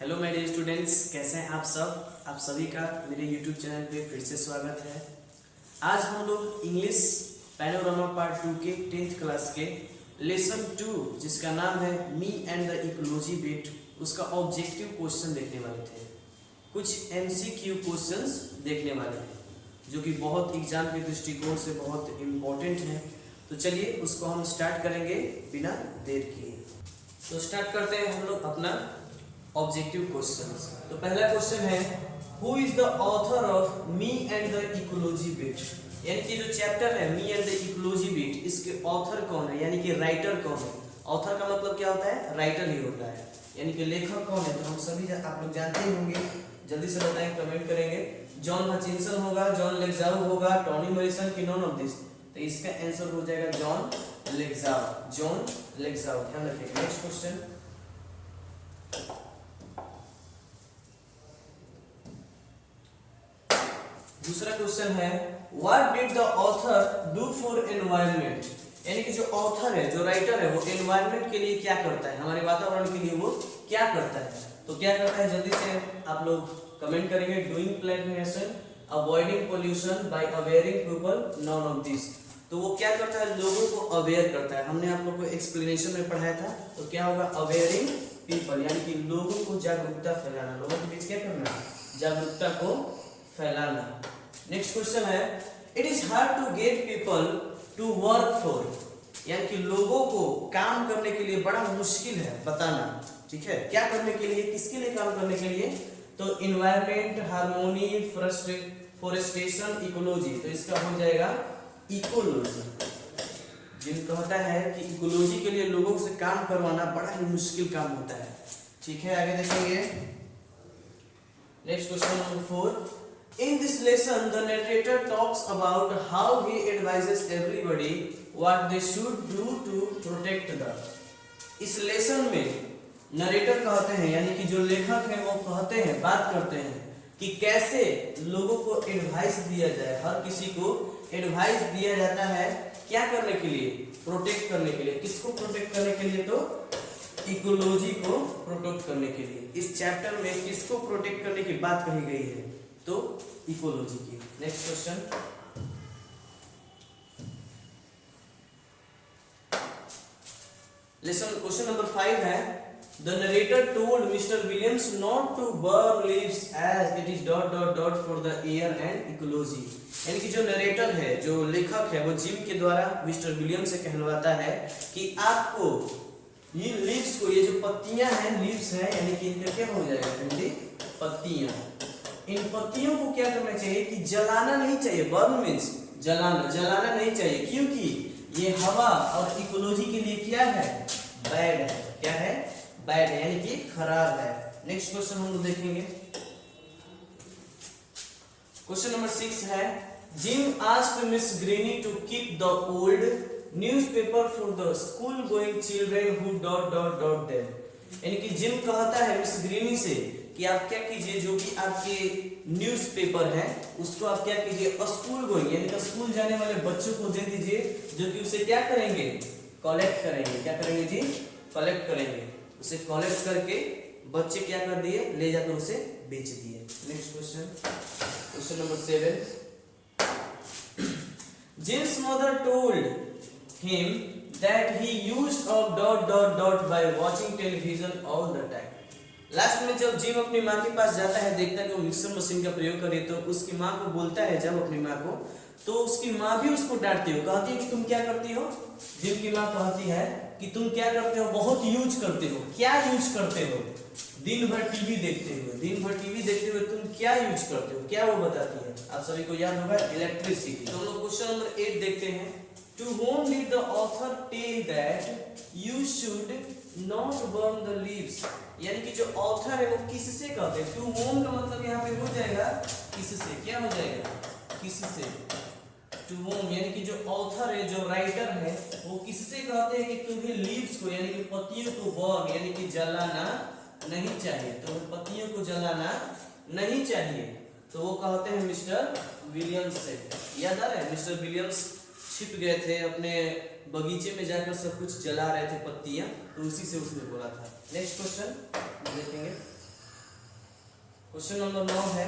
Hello my dear students, कैसे हैं आप सब। आप सभी का मेरे यूट्यूब चैनल पे फिर से स्वागत है। आज हम लोग इंग्लिश पैनोरामा पार्ट 2 के 10th क्लास के लेसन 2 जिसका नाम है me and the ecology bit, उसका ऑब्जेक्टिव क्वेश्चन देखने वाले थे। कुछ एमसीक्यू क्वेश्चंस देखने वाले हैं जो कि बहुत एग्जाम के दृष्टिकोण से बहुत इम्पोर्टेंट हैं। तो चलिए उसको हम स्टार्ट करेंगे बिना देर किए। तो स्टार्ट करते हैं हम लोग अपना ऑब्जेक्टिव क्वेश्चंस। तो पहला क्वेश्चन है, who is the author of me and the ecology bit, यानी कि जो चैप्टर है me and the ecology bit, इसके ऑथर कौन है, यानी कि राइटर कौन है। ऑथर का मतलब क्या होता है, राइटर ही होता है, यानी कि लेखक कौन है। तो हम सभी आप लोग जानते ही होंगे, जल्दी से बताएं, कमेंट करेंगे। जॉन हचिंसन होगा, जॉन लेग्जाउ होगा, टॉनी मॉरिसन की नॉन ऑफ दिस। तो इसका आंसर हो जाएगा जॉन लेग्जाउ। जॉन लेग्जाउ, ध्यान रखिएगा। नेक्स्ट क्वेश्चन, दूसरा क्वेश्चन है, what did the author do for environment, यानी कि जो ऑथर है, जो राइटर है, वो एनवायरनमेंट के लिए क्या करता है, हमारे वातावरण के लिए वो क्या करता है। तो क्या करता है, जल्दी से आप लोग कमेंट करेंगे। Doing plantation, avoiding pollution, by awaring people, none of this. तो वो क्या करता है, लोगों को अवेयर करता है। हमने आप लोग को एक्सप्लेनेशन में पढ़ाया था। तो क्या होगा, अवेयरिंग पीपल, यानी कि लोगों को जागरूकता फैलाना, लोगों के बीच क्या करना, जागरूकता को फैलाना। नेक्स्ट क्वेश्चन है, it is hard to get people to work for, यानी कि लोगों को काम करने के लिए बड़ा मुश्किल है बताना। ठीक है, क्या करने के लिए, किसके लिए काम करने के लिए। तो इन्वायरमेंट, हार्मोनी, फॉरेस्टेशन, इकोलॉजी। तो इसका हो जाएगा इकोलॉजी। जिन कहता है कि इकोलॉजी के लिए लोगों से काम करवाना बड़ा ही मुश्किल काम होता है। ठीक है, आगे देखेंगे। Next question number 4, in this lesson the narrator talks about how he advises everybody what they should do to protect the। इस लेसन में नरेटर कहते हैं, यानी कि जो लेखक हैं वो कहते हैं, बात करते हैं कि कैसे लोगों को एडवाइस दिया जाए। हर किसी को एडवाइस दिया जाता है क्या करने के लिए, प्रोटेक्ट करने के लिए। किसको प्रोटेक्ट करने के लिए, तो इकोलॉजी को प्रोटेक्ट करने के लिए। इस चैप्टर में किसको प्रोटेक्ट करने की बात कही गई है, तो इकोलॉजी की। Next question, lesson question number 5 है, the narrator told Mr Williams not to burn leaves as it is dot dot dot for the air and ecology, यानी कि जो नरेटर है, जो लेखक है, वो जिम के द्वारा मिस्टर विलियम से कहलवाता है कि आपको ये लीव्स को, ये जो पत्तियां हैं, लीव्स हैं, यानी कि इनका क्या हो जाएगा, हिंदी पत्तियां। इन पत्तियों को क्या करना चाहिए कि जलाना नहीं चाहिए। बर्न मीन्स जलाना, जलाना नहीं चाहिए, क्योंकि ये हवा और इकोलॉजी के लिए क्या है, बैड है। क्या है, बैड है, यानी कि खराब है। नेक्स्ट क्वेश्चन हम लोग देखेंगे। क्वेश्चन नंबर 6 है, Jim asked Miss Greeny to keep the old newspaper for the school going children who dot dot dot them, यानी कि जिम कहता है मिस ग्रीनी से कि आप क्या कीजिए, जो कि आपके न्यूज़पेपर है उसको आप क्या कीजिए, स्कूल गोइंग, यानी कि स्कूल जाने वाले बच्चों को दे दीजिए, जो कि उसे क्या करेंगे, कलेक्ट करेंगे। क्या करेंगे जी, कलेक्ट करेंगे। उसे कलेक्ट करके बच्चे क्या कर दिए, ले जाकर उसे बेच दिए। Next question, question number 7, Jim's mother told him that he used of dot dot dot by watching television all the time। Last में जब जिम अपनी माँ के पास जाता है, देखता है कि वो मिक्सर मशीन का प्रयोग करे, तो उसकी माँ को बोलता है, जब अपनी माँ को, तो उसकी माँ भी उसको डांटती हो, कहती है कि तुम क्या करती हो। जिम की माँ कहती है कि तुम क्या करते हो, बहुत यूज करते हो। क्या यूज करते हो, दिन भर टीवी देखते हुए, दिन भर टीवी देखते हुए तुम क्या यूज करते हो, क्या वो बताती है। आप सभी को याद होगा, इलेक्ट्रिसिटी। तो हम लोग क्वेश्चन नंबर 8 देखते हैं। To whom did the author tell that you should not burn the leaves, यानी कि जो ऑथर है वो किससे कहते हैं। टू होम का मतलब यहाँ पे हो जाएगा किससे, क्या हो जाएगा, किससे। टू होम यानी कि जो ऑथर है, जो राइटर है, वो किससे कहते हैं कि तुम्हें लीव्स को, यानी कि पत्तियों को बर्न, यानी कि जलाना नहीं चाहिए। तो पत्तियों को जलाना नहीं चाहिए, तो वो कहते हैं मिस्टर विलियम्स से। याद आ रहा है, मिस्टर विलियम्स छिप गए थे अपने बगीचे में, जाकर सब कुछ जला रहे थे पत्तियां, तो उसी से उसने बोला था। नेक्स्ट क्वेश्चन देखेंगे। क्वेश्चन नंबर 9 है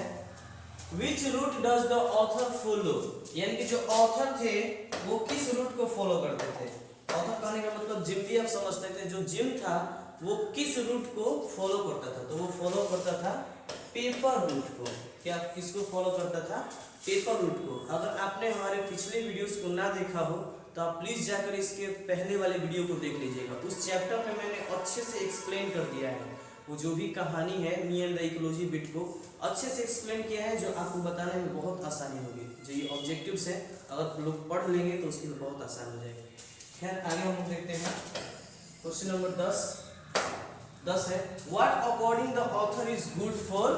which route does the author follow, यानी कि जो ऑथर थे वो किस रूट को फॉलो करते थे। ऑथर कहने का मतलब जिम भी आप समझते थे, जो जिम था वो किस रूट को फॉलो करता था, तो वो फॉलो करता था पेपर रूट को। क्या किसको फॉलो करता था, पेपर रूट को। अगर आपने हमारे पिछले वीडियोस को ना देखा हो तो आप प्लीज जाकर इसके पहले वाले वीडियो को देख लीजिएगा। उस चैप्टर में मैंने अच्छे से एक्सप्लेन कर दिया है, वो जो भी कहानी है me and the ecology bit को अच्छे से एक्सप्लेन किया है, जो आपको बताने में बहुत आसानी होगी। जो ये ऑब्जेक्टिव्स है अगर लोग पढ़ लेंगे तो उसके लिए बहुत आसान हो जाएगा। खैर आगे हम लोग देखते हैं क्वेश्चन नंबर 10 है what according the author is good for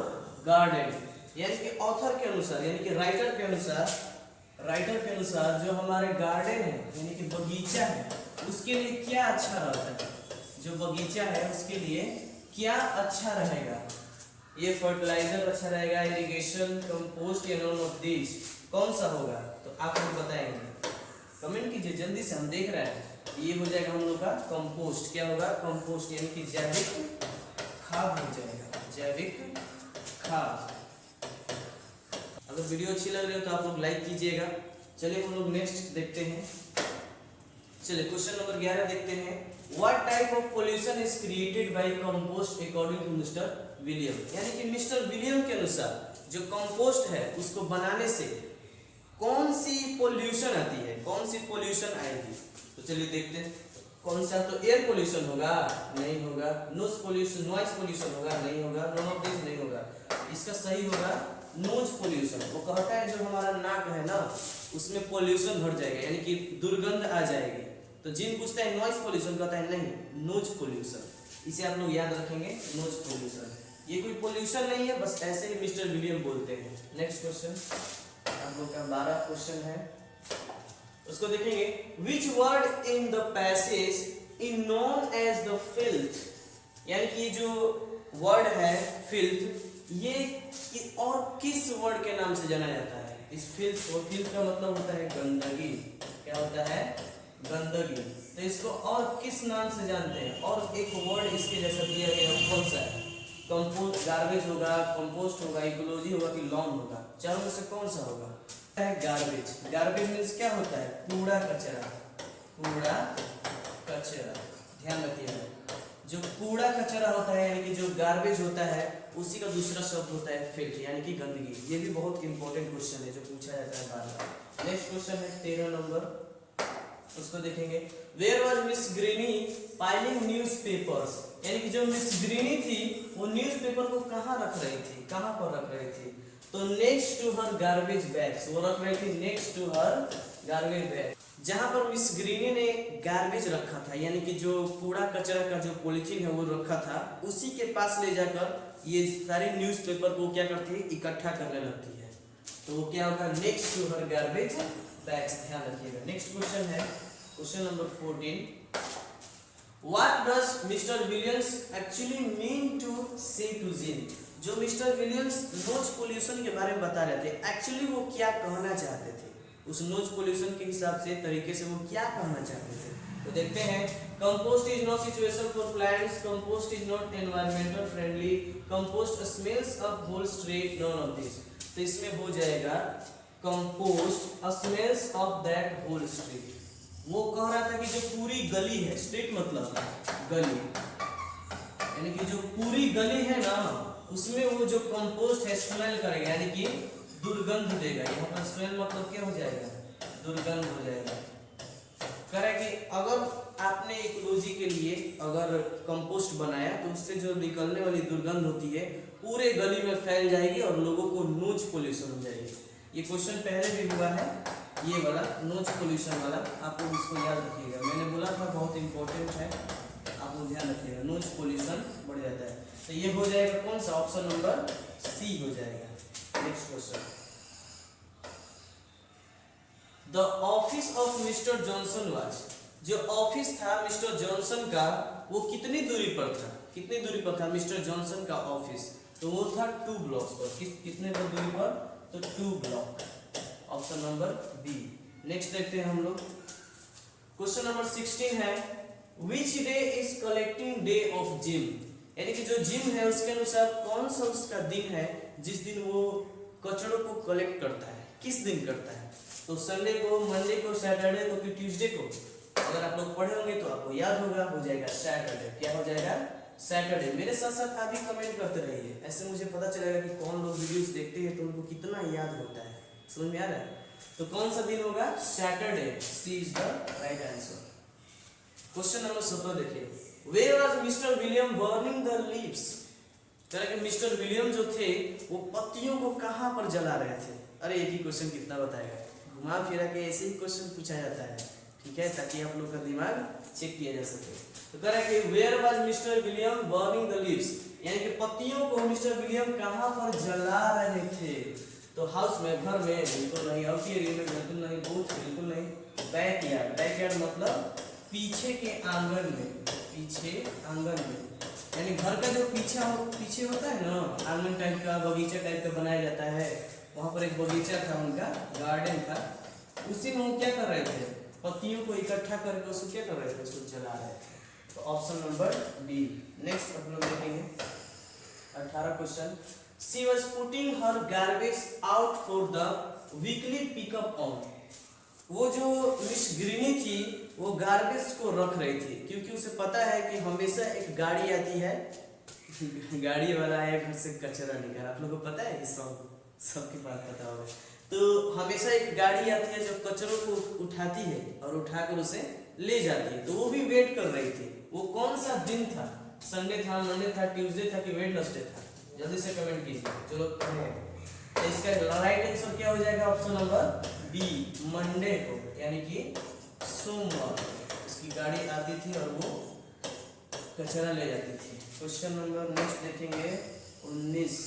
garden, यानी कि ऑथर के अनुसार, यानी कि राइटर के अनुसार जो हमारे गार्डन है यानी कि बगीचा है उसके लिए क्या अच्छा रहता है। जो बगीचा है उसके लिए क्या अच्छा रहेगा, ये फर्टिलाइजर अच्छा रहेगा, इरिगेशन, कंपोस्ट या नॉन ऑफ दिस, कौन सा होगा तो आप लोग बताएंगे। कमेंट कीजिए जल्दी से, हम देख रहे हैं। ये हो जाएगा हम लोग का कंपोस्ट। क्या होगा, कंपोस्ट यानी कि जैविक खाद हो जाएगा, जैविक खाद। अगर वीडियो अच्छी लग रही हो तो आप लोग लाइक कीजिएगा। चलिए हम लोग नेक्स्ट देखते हैं। चलिए क्वेश्चन नंबर 11 देखते हैं what type of pollution is created by compost according to Mr William, यानी कि मिस्टर विलियम के अनुसार जो कंपोस्ट है उसको बनाने से कौन सी पोल्यूशन आती है, कौन सी पोल्यूशन आएगी। तो चलिए देखते हैं कौन सा। तो एयर पोल्यूशन होगा, नहीं होगा। नॉइज पोल्यूशन होगा, नहीं होगा। नॉन ऑफ दिस नहीं होगा। इसका सही होगा नोज पोल्यूशन। वो कहता है जो हमारा नाक है ना उसमें पोल्यूशन भर जाएगा, यानी कि दुर्गंध आ जाएगी। तो जिन पूछता है नॉइज पोल्यूशन, कहता है नहीं नोज पोल्यूशन। इसे आप लोग याद रखेंगे, नोज पोल्यूशन। ये कोई पोल्यूशन नहीं है, बस ऐसे ही मिस्टर विलियम बोलते हैं। नेक्स्ट क्वेश्चन आप लोग का 12 क्वेश्चन है, उसको देखेंगे which word in the passage is known as the filth, यानी कि जो वर्ड है फिल्थ ये और किस वर्ड के नाम से जाना जाता है। इस फिल्थ को, फिल्थ का मतलब होता है गंदगी। क्या होता है, गंदगी। तो इसको और किस नाम से जानते हैं, और एक वर्ड इसके जैसा दिया गया है, कौन सा है। कंपोस्ट, गार्बेज होगा, कंपोस्ट होगा, इकोलॉजी होगा कि लॉन होगा, चारों में से कौन सा होगा। गार्बेज। गार्बेज मीन्स क्या होता है, कूड़ा कचरा। कूड़ा कचरा, ध्यान रखिएगा। जो कूड़ा कचरा होता है यानी कि जो गार्बेज होता है उसी का दूसरा शब्द होता है फिल्थ, यानी कि गंदगी। ये भी बहुत इंपॉर्टेंट क्वेश्चन है जो पूछा जाता है बार बार। नेक्स्ट क्वेश्चन है 13 नंबर, उसको देखेंगे where was Miss Greeny piling newspapers, यानी कि जो मिस ग्रीनी थी वो न्यूज़पेपर को कहाँ रख रही थी, कहाँ पर रख रही थी। तो next to her garbage bags, वो रख रही थी next to her garbage bag. जहां पर मिस ग्रीनी ने गार्बेज रखा था यानी कि जो कूड़ा कचरा का जो पॉलीथीन है वो रखा था, उसी के पास ले जाकर ये सारे न्यूज़पेपर को क्या करती है, इकट्ठा करने लगती है। तो वो क्या होगा, next to her garbage bags. ध्यान रखिएगा। नेक्स्ट क्वेश्चन है question number 14 what does Mr Williams actually mean to say to Jim, जो मिस्टर विलियम्स नोज पोल्यूशन के बारे में बता रहे थे, एक्चुअली वो क्या कहना चाहते थे, उस नोज पोल्यूशन के हिसाब से तरीके से वो क्या कहना चाहते थे। तो देखते हैं compost is not situation for plants, compost is not environmental friendly, compost smells of whole street, none of this. तो इसमें हो जाएगा compost smells of that whole street. वो कह रहा था कि जो पूरी गली है, स्ट्रीट मतलब गली, यानी कि जो पूरी गली है ना उसमें वो जो कंपोस्ट है स्मेल करेगा यानी कि दुर्गंध देगा। यहाँ पर स्मेल मतलब क्या हो जाएगा, दुर्गंध हो जाएगा। कह कि अगर आपने इकोलॉजी के लिए अगर कंपोस्ट बनाया तो उससे जो निकलने वाली दुर्गंध होती है पूरे गली में फैल जाएगी और लोगों को नोज पोल्यूशन हो जाएगी। ये क्वेश्चन पहले भी हुआ है, ये वाला नोज पोल्यूशन वाला, आप लोग इसको याद रखिएगा। मैंने बोला था बहुत इंपॉर्टेंट है, आप लोग ध्यान रखिएगा। नोज पोल्यूशन बढ़ जाता है। तो ये हो जाएगा कौन सा, ऑप्शन नंबर सी हो जाएगा। Next question the office of mister Johnson was, जो ऑफिस था मिस्टर जॉनसन का वो कितनी दूरी पर था, कितनी दूरी पर था मिस्टर जॉनसन का ऑफिस। तो वो था 2 ब्लॉक्स पर। कितने पर दूरी पर, तो 2 block, option number B. Next देखते हैं हम लोग क्वेश्चन नंबर 16 है which day is collecting day of Jim, यानी कि जो जिम है उसके अनुसार कौन सा उसका दिन है जिस दिन वो कचड़ों को कलेक्ट करता है, किस दिन करता है। तो संडे को, मंडे को, सैटरडे को कि ट्यूसडे को। अगर आप लोग पढ़े होंगे तो आपको याद होगा, हो जाएगा सैटरडे। क्या हो जाएगा? सैटरडे। मेरे साथ साथ आप भी कमेंट करते रहिए, ऐसे मुझे पता चलेगा कि कौन लोग वीडियोस देखते हैं तो उनको कितना याद होता है। समझ में आ रहा है? तो कौन सा दिन होगा? Saturday. C is the right answer. Question number 17 देखिए, where was Mr William burning the leaves. कह कि मिस्टर विलियम जो थे वो पत्तियों को कहाँ पर जला रहे थे। अरे एक ही क्वेश्चन कितना बताएगा, घुमा फिरा के ऐसे ही क्वेश्चन पूछा जाता है, ठीक है, ताकि आप लोग का दिमाग चेक किया जा सके। तो कह रहा है कि where was Mr William burning the leaves, यानी कि पत्तियों को मिस्टर विलियम कहाँ पर जला रहे थे। तो हाउस में, घर में बिल्कुल नहीं, आउट एरिया में बिल्कुल नहीं, बूथ बिल्कुल नहीं, बैकयार्ड। बैकयार्ड मतलब पीछे के आंगन में, पीछे आंगन में, यानी घर का जो पीछे होता है ना, आंगन टाइप का, बगीचा टाइप का बनाया जाता है, वहां पर एक बगीचा था उनका, गार्डन था, उसी में वो क्या कर रहे थे, पत्तियों को इकट्ठा करके उसको क्या कर रहे थे, उसको जला रहे थे। तो ऑप्शन नंबर डी। नेक्स्ट हम लोग देखेंगे 18 question, she was putting her garbage out for the weekly pickup on. वो जो मिस ग्रीनी थी वो गार्बेज को रख रही थी, क्योंकि उसे पता है कि हमेशा एक गाड़ी आती है, गाड़ी वाला आया घर से कचरा निकाल। आप लोगों को पता है, इस सबके पास पता होगा। तो हमेशा एक गाड़ी आती है जो कचरों को उठाती है और उठाकर उसे ले जाती है। तो वो भी वेट कर रही थी। वो कौन सा दिन था? संडे था, मंडे था, ट्यूसडे था कि वेडनेसडे था? जल्दी से कमेंट कीजिए। चलो तो इसका राइट आंसर क्या हो जाएगा? ऑप्शन नंबर बी, मंडे को, यानी कि सोमवार इसकी गाड़ी आती थी और वो कचरा ले जाती थी। क्वेश्चन नंबर नेक्स्ट देखेंगे 19,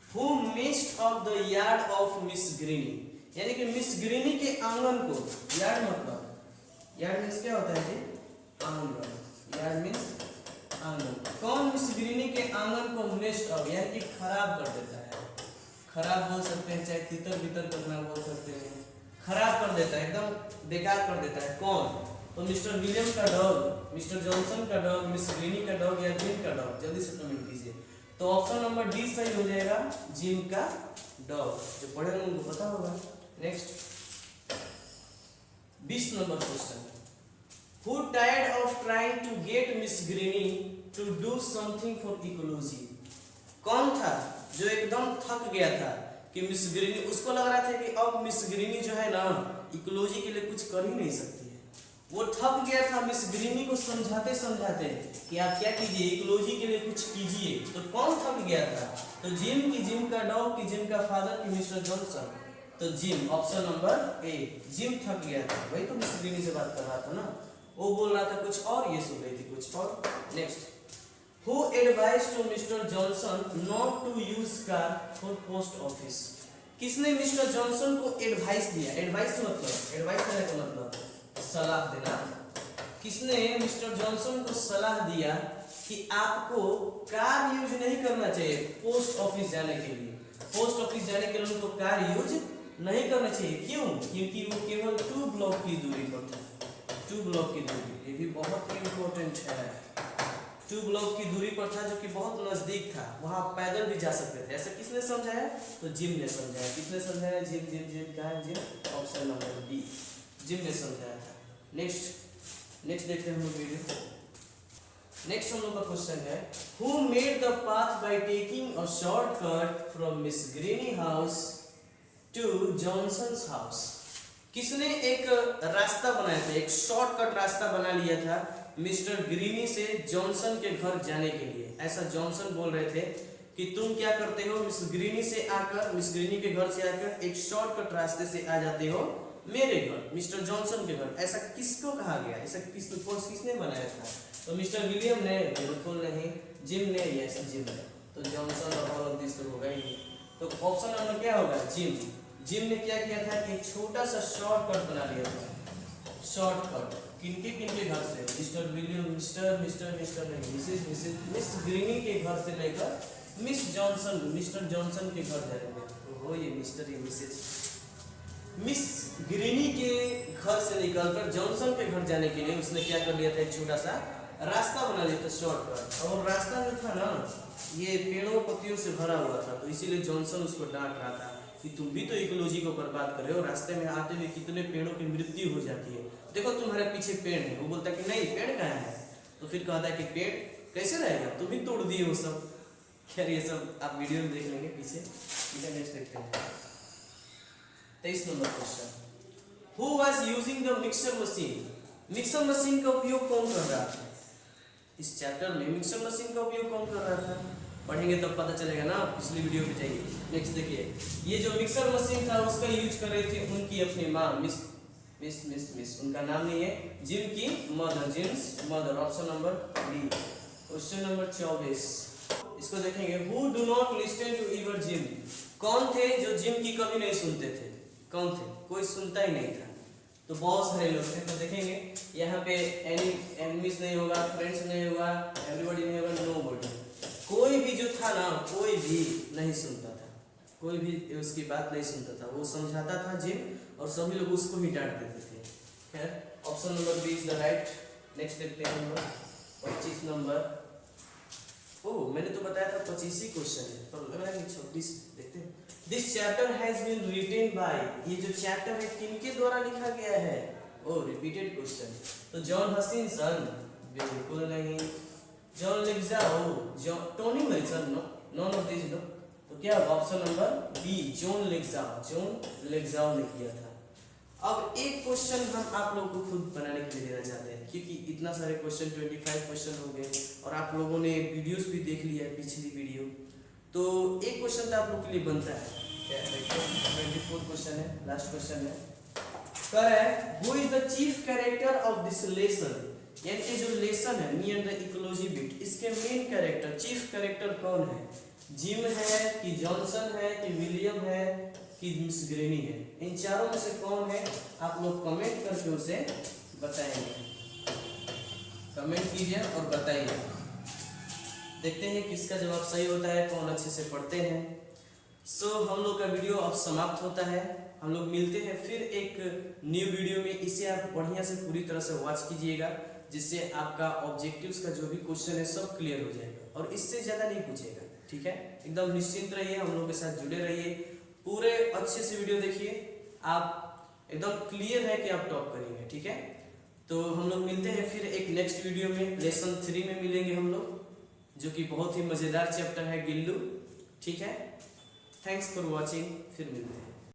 who missed off the yard of Miss Greeny, यानी कि मिस ग्रीनी के आंगन को, यार्ड मतलब, यार्ड मीन्स क्या होता है जी? आंगन। यार्ड मीन्स आंगन। कौन मिस ग्रीनी के आंगन को मिस्ड ऑफ, यानी कि खराब कर देता है। खराब बोल सकते हैं, चाहे तितर बितर करना बोल सकते हैं, खराब कर देता है, एकदम बेकार कर देता है। कौन? तो मिस्टर विलियम का डॉग, मिस्टर जॉनसन का डॉग, मिस ग्रीनी का डॉग या जिम का डॉग? जल्दी से कमेंट कीजिए। तो ऑप्शन नंबर डी सही हो जाएगा, जिम का डॉग। जो पढ़े हैं उनको पता होगा। Next 20 number question, who tired of trying to get Miss Greeny to do something for ecology. कौन था जो एकदम थक गया था कि मिस ग्रीनी, उसको लग रहा था कि अब मिस ग्रीनी जो है ना इकोलॉजी के लिए कुछ कर ही नहीं सकती है। वो थक गया था मिस ग्रीनी को समझाते समझाते कि आप क्या कीजिए, इकोलॉजी के लिए कुछ कीजिए। तो कौन थक गया था? तो जिम की, जिम का डॉग की, जिम का फादर की, मिस्टर जॉनसन? तो gym, option number A, gym थक गया था। वही तो मिस ग्रीनी से बात कर रहा था ना, वो बोल रहा था कुछ और, ये सुन रही थी कुछ और। Next, Who advised to Mr. Johnson not to use car for post office? किसने मिस्टर जॉनसन को एडवाइस दिया? एडवाइस मतलब सलाह देना। किसने मिस्टर जॉनसन को सलाह दिया कि आपको कार यूज नहीं करना चाहिए पोस्ट ऑफिस जाने के लिए? पोस्ट ऑफिस जाने के लिए उनको कार यूज नहीं करना चाहिए। क्यों? क्योंकि वो केवल 2 ब्लॉक की दूरी पर था। 2 ब्लॉक की दूरी, ये भी बहुत इंपॉर्टेंट है। 2 ब्लॉक की दूरी पर था, जो कि बहुत नजदीक था, वहां पैदल भी जा सकते थे। ऐसा किसने समझाया? तो जिम ने समझाया। किसने समझाया? जिम। जिम जिम कहाँ है? Gym. Option number D, gym ने समझाया था। नेक्स्ट देखते हैं हम लोग वीडियो। नेक्स्ट हम लोग का क्वेश्चन है, who made the path by taking a shortcut from Miss Greeny house to Johnson's house. किसने एक रास्ता बनाया था, एक शॉर्टकट रास्ता बना लिया था मिस्टर ग्रीनी से जॉनसन के घर जाने के लिए? ऐसा जॉनसन बोल रहे थे कि तुम क्या करते हो, मिस ग्रीनी से आकर, मिस ग्रीनी के घर से आकर एक शॉर्टकट रास्ते से आ जाते हो मेरे घर, मिस्टर जॉनसन के घर। ऐसा किसको कहा गया? ऐसा किसने बनाया था? तो मिस्टर विलियम ने? बिल्कुल नहीं। जिम ने? यस, जिम ने। तो जॉनसन और ऑल ऑफ दिस तो होगा ही नहीं। तो ऑप्शन नंबर क्या होगा? जिम। जिम ने क्या किया था कि एक छोटा सा शॉर्टकट बना लिया था। शॉर्टकट किनके घर से? मिस्टर विलियम, मिस्टर नहीं, मिस ग्रीनी के घर से लेकर मिस्टर जॉनसन के घर जाएंगे। तो ये मिस्टर, ये मिसेज। मिस ग्रीनी के घर से निकलकर जॉनसन के घर जाने के लिए उसने क्या कर लिया था? एक छोटा सा रास्ता बना लेता शॉर्टकट, और रास्ता जो था ना ये पेड़ों पत्तियों से भरा हुआ था, तो इसीलिए जॉनसन उसको डांट रहा था कि तुम भी तो इकोलॉजी को बर्बाद कर रहे हो, रास्ते में आते हुए कितने पेड़ों की मृत्यु हो जाती है, देखो तुम्हारे पीछे पेड़ है। वो बोलता है कि नहीं पेड़ कहाँ है, तो फिर कहता है कि पेड़ कैसे रहेगा, तुम ही तोड़ दिए वो सब। खैर ये सब आप वीडियो में देख लेंगे पीछे। नेक्स्ट देखते हैं 23 number question. Who was using the mixer machine? Mixer machine का उपयोग कौन कर रहा था? इस चैप्टर में मिक्सर मशीन का उपयोग कौन कर रहा था? पढ़ेंगे तब पता चलेगा ना, पिछली वीडियो पे जाइए। नेक्स्ट देखिए, ये जो मिक्सर मशीन था उसका यूज कर रहे थे उनकी अपनी माँ मिस, उनका नाम नहीं है, जिम की mother, Jim's mother. Option number D. Question number 24, इसको देखेंगे। Who do not listen to ever Jim? कौन थे जो जिम की कभी नहीं सुनते थे? कौन थे? कोई सुनता ही नहीं था। तो बहुत सारे लोग थे। तो देखेंगे यहाँ पे एनिमीज नहीं होगा, फ्रेंड्स नहीं होगा, एवरीबॉडी नहीं होगा, नोबॉडी। कोई भी जो था ना, कोई भी नहीं सुनता था, कोई भी उसकी बात नहीं सुनता था। वो समझाता था जिम, और सभी लोग उसको ही डांट देते थे। खैर option number B is the right. Next देखते हैं हम 25 नंबर। ओह मैंने तो बताया था 25 ही क्वेश्चन है, पर लग रहा है कि 26। देखते हैं। This chapter has been written by, ये जो चैप्टर है किनके द्वारा लिखा गया है? Oh repeated question. तो जॉन हचिंसन? बिल्कुल नहीं। जॉन लेग्जाओ? Tony Wilson? No, none of this. No, तो क्या ऑप्शन नंबर बी जॉन लेग्जाओ, जॉन लेग्जाओ ने किया था। अब एक क्वेश्चन हम आप लोगों को खुद बनाने के लिए देना चाहते हैं, क्योंकि इतना सारे क्वेश्चन 25 क्वेश्चन हो गए, और आप लोगों ने वीडियोस भी देख लिया है पिछली वीडियो, तो एक क्वेश्चन तो आप लोग के लिए बनता है। क्या देखिए 24 क्वेश्चन है, लास्ट क्वेश्चन है। कर है who is the chief character of this lesson? यानी जो लेसन है me and the ecology bit, इसके मेन कैरेक्टर, चीफ कैरेक्टर कौन है? जिम है कि जॉनसन है कि विलियम है कि मिस ग्रेनी है? इन चारों में से कौन है? आप लोग कमेंट करके उसे बताएंगे। कमेंट कीजिए और बताइए। देखते हैं किसका जवाब सही होता है, कौन अच्छे से पढ़ते हैं। सो हम लोग का वीडियो अब समाप्त होता है। हम लोग मिलते हैं फिर एक न्यू वीडियो में। इसे आप बढ़िया से पूरी तरह से वॉच कीजिएगा, जिससे आपका ऑब्जेक्टिव्स का जो भी क्वेश्चन है सब क्लियर हो जाएगा, और इससे ज़्यादा नहीं पूछेगा। ठीक है, एकदम निश्चिंत रहिए, हम लोग के साथ जुड़े रहिए, पूरे अच्छे से वीडियो देखिए। आप एकदम क्लियर है कि आप टॉप करेंगे। ठीक है, तो हम लोग मिलते हैं फिर एक नेक्स्ट वीडियो में। लेसन 3 में मिलेंगे हम लोग, जो कि बहुत ही मज़ेदार चैप्टर है गिल्लू। ठीक है, थैंक्स फॉर वॉचिंग, फिर मिलते हैं।